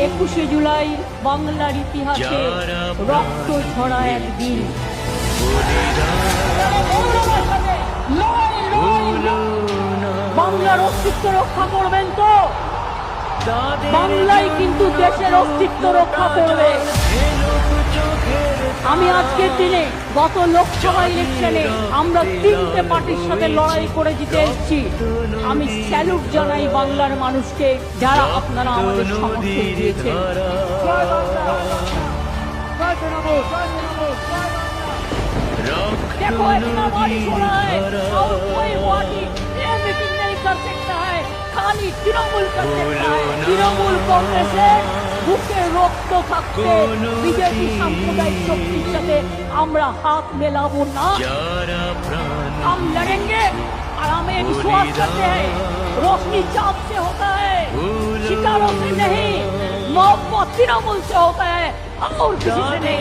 21শে জুলাই বাংলার ইতিহাসে রক্ত ঝরা একদিন। বাংলার অস্তিত্ব রক্ষা করবেন তো? বাংলাই কিন্তু দেশের অস্তিত্ব রক্ষা করবে। আমি আজকের দিনে গত লোকসভা ইলেকশনে আমরা 3টে পার্টির সাথে লড়াই করে জিতে এসেছি। আমি স্যালুট জানাই বাংলার মানুষকে, যারা আপনারা আমাদের সমর্থন দিয়েছেন। देखो इतना बड़ी छोड़ा है और कोई पार्टी ये मीटिंग नहीं कर सकता है, खाली तृणमूल कर सकता है। तृणमूल कांग्रेसের বুকে রক্ত থাকতে বিজেপি সাম্প্রদায়িক শক্তির সাথে আমরা হাত মেলাবো না। हम लड़ेंगे और हमें विश्वास करते हैं रोशनी चाँद से होता है, सितारों से नहीं, मोहब्बत तृणमूल से होता है और किसी से नहीं।